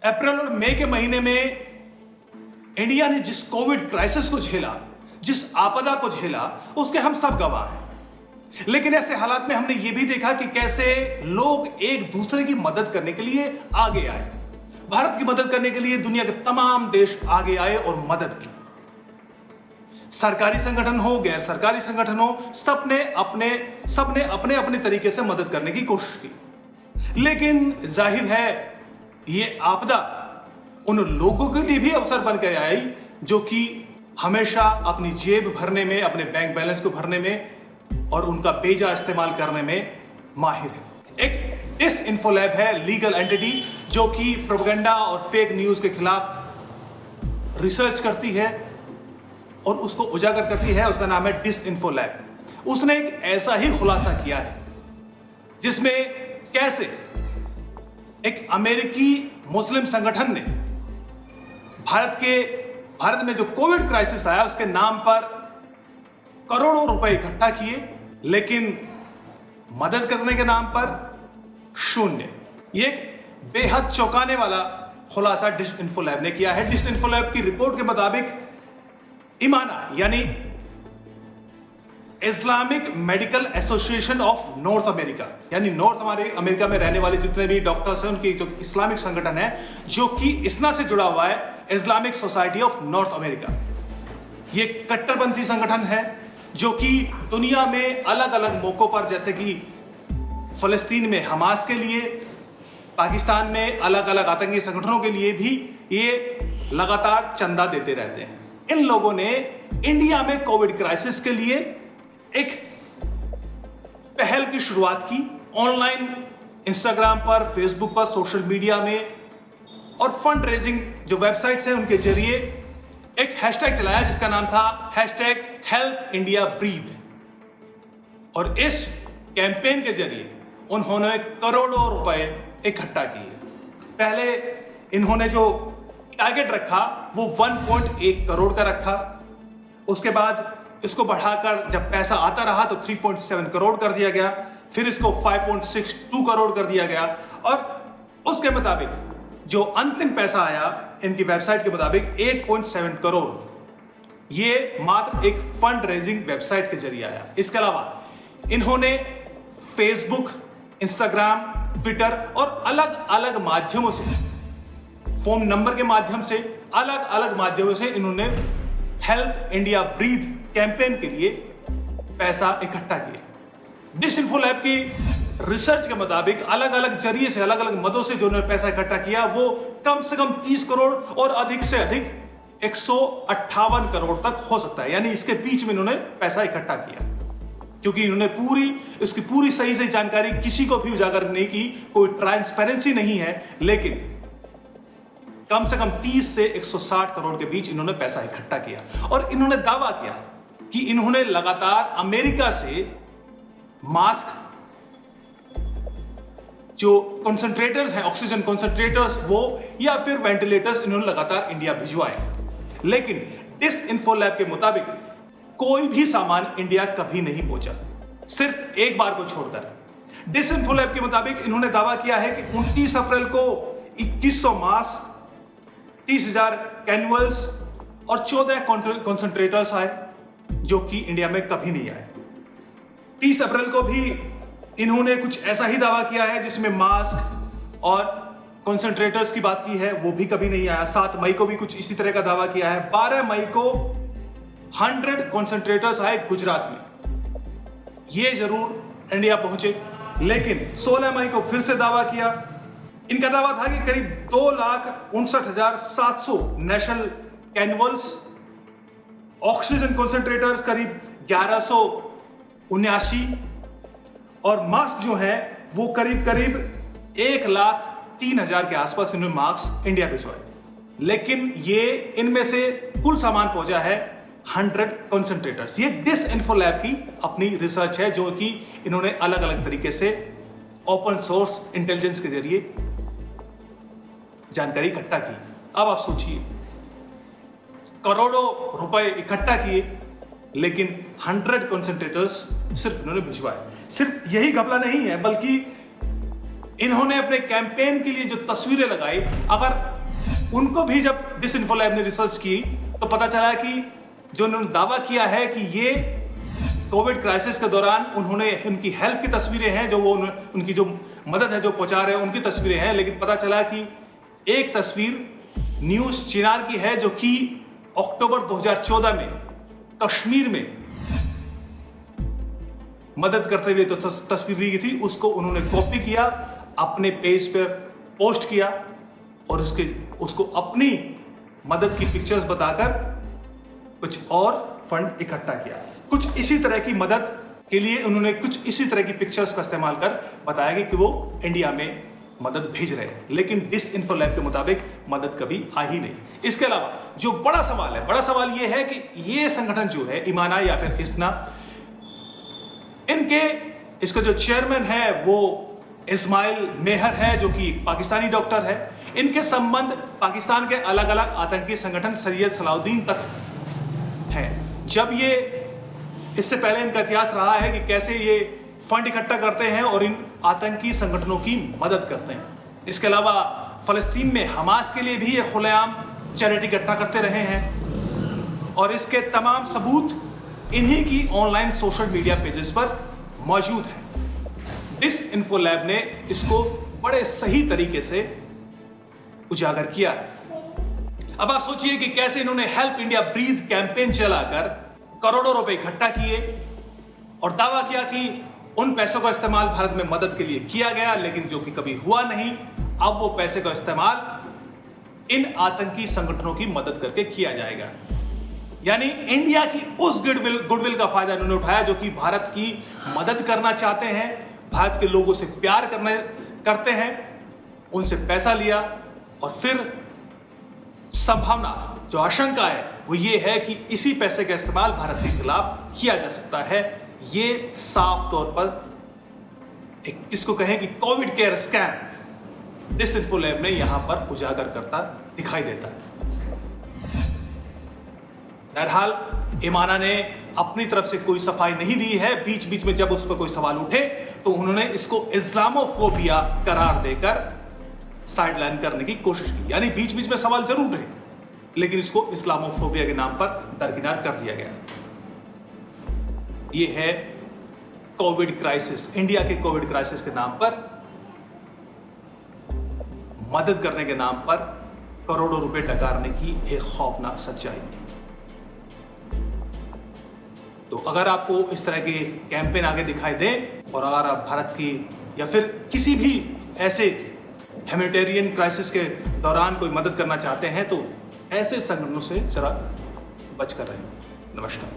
अप्रैल और मई के महीने में इंडिया ने जिस कोविड क्राइसिस को झेला, जिस आपदा को झेला, उसके हम सब गवाह हैं। लेकिन ऐसे हालात में हमने यह भी देखा कि कैसे लोग एक दूसरे की मदद करने के लिए आगे आए। भारत की मदद करने के लिए दुनिया के तमाम देश आगे आए और मदद की। सरकारी संगठन हो, गैर सरकारी संगठन हो, सबने अपने अपने तरीके से मदद करने की कोशिश की। लेकिन जाहिर है ये आपदा उन लोगों के लिए भी अवसर बन कर आई जो कि हमेशा अपनी जेब भरने में, अपने बैंक बैलेंस को भरने में और उनका बेजा इस्तेमाल करने में माहिर है। एक डिसइंफोलैब है लीगल एंटिटी जो कि प्रोपेगेंडा और फेक न्यूज के खिलाफ रिसर्च करती है और उसको उजागर करती है। उसका नाम है डिसइंफोलैब। उसने एक ऐसा ही खुलासा किया है जिसमें कैसे एक अमेरिकी मुस्लिम संगठन ने भारत में जो कोविड क्राइसिस आया उसके नाम पर करोड़ों रुपए इकट्ठा किए, लेकिन मदद करने के नाम पर शून्य। ये एक बेहद चौंकाने वाला खुलासा डिसइंफोलैब ने किया है। डिसइंफोलैब की रिपोर्ट के मुताबिक इमाना यानी Islamic medical association of north America, यानी नॉर्थ अमेरिका में रहने वाले जितने भी डॉक्टर्स हैं उनकी जो इस्लामिक संगठन है जो कि इस्ना से जुड़ा हुआ है, Islamic society of north America. ये कट्टरपंथी संगठन है जो कि दुनिया में अलग अलग मौकों पर, जैसे कि फलस्तीन में हमास के लिए, पाकिस्तान में अलग अलग आतंकी संगठनों के लिए भी ये लगातार चंदा देते रहते हैं। इन लोगों ने इंडिया में कोविड क्राइसिस के लिए एक पहल की शुरुआत की। ऑनलाइन इंस्टाग्राम पर, फेसबुक पर, सोशल मीडिया में और फंड रेजिंग जो वेबसाइट्स हैं उनके जरिए एक हैशटैग चलाया जिसका नाम था हैशटैग इंडिया ब्रीथ। और इस कैंपेन के जरिए उन्होंने करोड़ों रुपए इकट्ठा किए। पहले इन्होंने जो टारगेट रखा वो 1.1 करोड़ का रखा। उसके बाद इसको बढ़ाकर जब पैसा आता रहा तो 3.7 करोड़ कर दिया गया। फिर इसको 5.62 करोड़ कर दिया गया और उसके मुताबिक जो अंतिम पैसा आया इनकी वेबसाइट के मुताबिक 8.7 करोड़ ये मात्र एक फंड रेजिंग वेबसाइट के जरिए आया। इसके अलावा इन्होंने फेसबुक, इंस्टाग्राम, ट्विटर और अलग अलग माध्यमों से, फोन नंबर के माध्यम से, अलग अलग माध्यमों से इन्होंने हेल्प इंडिया ब्रीथ कैंपेन के लिए पैसा इकट्ठा किया। डिसइंफोलैब की रिसर्च के मुताबिक अलग अलग जरिए से, अलग अलग मदों से जो उन्होंने पैसा इकट्ठा किया वो कम से कम 30 करोड़ और अधिक से अधिक 158 करोड़ तक हो सकता है। यानी इसके बीच में इन्होंने पैसा इकट्ठा किया, क्योंकि इन्होंने इसकी पूरी सही सही जानकारी किसी को भी उजागर नहीं की, कोई ट्रांसपेरेंसी नहीं है। लेकिन कम से कम 30 से 160 करोड़ के बीच इन्होंने पैसा इकट्ठा किया। और इन्होंने दावा किया कि इन्होंने लगातार अमेरिका से मास्क, जो कंसंट्रेटर्स हैं, ऑक्सीजन कंसंट्रेटर्स वो, या फिर वेंटिलेटर्स इन्होंने लगातार इंडिया भिजवाए। लेकिन डिसइंफोलैब के मुताबिक कोई भी सामान इंडिया कभी नहीं पहुंचा, सिर्फ एक बार को छोड़कर। डिसइंफोलैब के मुताबिक इन्होंने दावा किया है कि 29 अप्रैल को 2100 मास्क, 30,000 कैनुअल्स और 14 कॉन्सेंट्रेटर्स आए जो कि इंडिया में कभी नहीं आए। 30 अप्रैल को भी इन्होंने कुछ ऐसा ही दावा किया है जिसमें मास्क और कॉन्सेंट्रेटर्स की बात की है, वो भी कभी नहीं आया। 7 मई को भी कुछ इसी तरह का दावा किया है। 12 मई को 100 कॉन्सेंट्रेटर्स आए गुजरात में, ये जरूर इंडिया पहुंचे। लेकिन 16 मई को फिर से दावा किया। इनका दावा था कि करीब 2,59,700 नेशनल कैनुअल्स, ऑक्सीजन कॉन्सेंट्रेटर्स करीब 1179 और मास्क जो है वो करीब 1,03,000 के आसपास इन्होंने मास्क इंडिया भिजवाए। लेकिन ये इनमें से कुल सामान पहुंचा है 100 कॉन्सेंट्रेटर्स। ये डिसइंफोलैब की अपनी रिसर्च है जो कि इन्होंने अलग अलग तरीके से ओपन सोर्स इंटेलिजेंस के जरिए जानकारी इकट्ठा की। अब आप सोचिए, करोड़ों रुपए इकट्ठा किए लेकिन 100 कॉन्सेंट्रेटर्स सिर्फ इन्होंने भिजवाए। सिर्फ यही घपला नहीं है, बल्कि इन्होंने अपने कैंपेन के लिए जो तस्वीरें लगाई, अगर उनको भी जब डिसइन्फो लैब ने रिसर्च की तो पता चला कि जो उन्होंने दावा किया है कि ये कोविड क्राइसिस के दौरान उन्होंने उनकी हेल्प की तस्वीरें हैं, जो वो उनकी जो मदद है जो पहुंचा रहे हैं उनकी तस्वीरें हैं, लेकिन पता चला कि एक तस्वीर न्यूज चिनार की है जो कि अक्टूबर 2014 में कश्मीर में मदद करते हुए तो तस्वीर ली गई थी, उसको उन्होंने कॉपी किया, अपने पेज पर पोस्ट किया और उसको अपनी मदद की पिक्चर्स बताकर कुछ और फंड इकट्ठा किया। कुछ इसी तरह की मदद के लिए उन्होंने कुछ इसी तरह की पिक्चर्स का इस्तेमाल कर बताया कि वो इंडिया में मदद भेज रहे हैं, लेकिन डिसइन्फो लैब के मुताबिक मदद कभी आ ही नहीं। इसके अलावा जो बड़ा सवाल ये है कि ये संगठन जो है ईमाना या फिर इस्ना, इसका जो चेयरमैन है वो इस्माइल मेहर है जो कि पाकिस्तानी डॉक्टर है। इनके संबंध पाकिस्तान के अलग अलग आतंकी संगठन सैयद सलाउद्दीन तक है। जब ये इससे पहले इनका इतिहास रहा है कि कैसे ये फंड इकट्ठा करते हैं और इन आतंकी संगठनों की मदद करते हैं। इसके अलावा फलस्तीन में हमास के लिए भी ये खुलेआम चैरिटी इकट्ठा करते रहे हैं और इसके तमाम सबूत इन्हीं की ऑनलाइन सोशल मीडिया पेजेस पर मौजूद है। डिसइन्फो लैब ने इसको बड़े सही तरीके से उजागर किया। अब आप सोचिए कि कैसे इन्होंने हेल्प इंडिया ब्रीथ कैंपेन चलाकर करोड़ों रुपए इकट्ठा किए और दावा किया कि उन पैसों का इस्तेमाल भारत में मदद के लिए किया गया, लेकिन जो कि कभी हुआ नहीं। अब वो पैसे का इस्तेमाल इन आतंकी संगठनों की मदद करके किया जाएगा। यानी इंडिया की उस गुडविल का फायदा इन्होंने उठाया जो कि भारत की मदद करना चाहते हैं, भारत के लोगों से प्यार करते हैं, उनसे पैसा लिया और फिर संभावना जो आशंका है वो ये है कि इसी पैसे का इस्तेमाल भारत के खिलाफ किया जा सकता है। ये साफ तौर पर एक किसको कहें कि कोविड केयर स्कैम डिसइन्फो लैब ने यहां पर उजागर करता दिखाई देता है। बहरहाल ईमाना ने अपनी तरफ से कोई सफाई नहीं दी है। बीच बीच में जब उस पर कोई सवाल उठे तो उन्होंने इसको इस्लामोफोबिया करार देकर साइडलाइन करने की कोशिश की। यानी बीच बीच में सवाल जरूर रहे, लेकिन इसको इस्लामोफोबिया के नाम पर दरकिनार कर दिया गया। यह है कोविड क्राइसिस, इंडिया के कोविड क्राइसिस के नाम पर मदद करने के नाम पर करोड़ों रुपए डकारने की एक खौफनाक सच्चाई। तो अगर आपको इस तरह के कैंपेन आगे दिखाई दे और अगर आप भारत की या फिर किसी भी ऐसे ह्यूमैनिटेरियन क्राइसिस के दौरान कोई मदद करना चाहते हैं तो ऐसे संगठनों से जरा बचकर रहें। नमस्कार।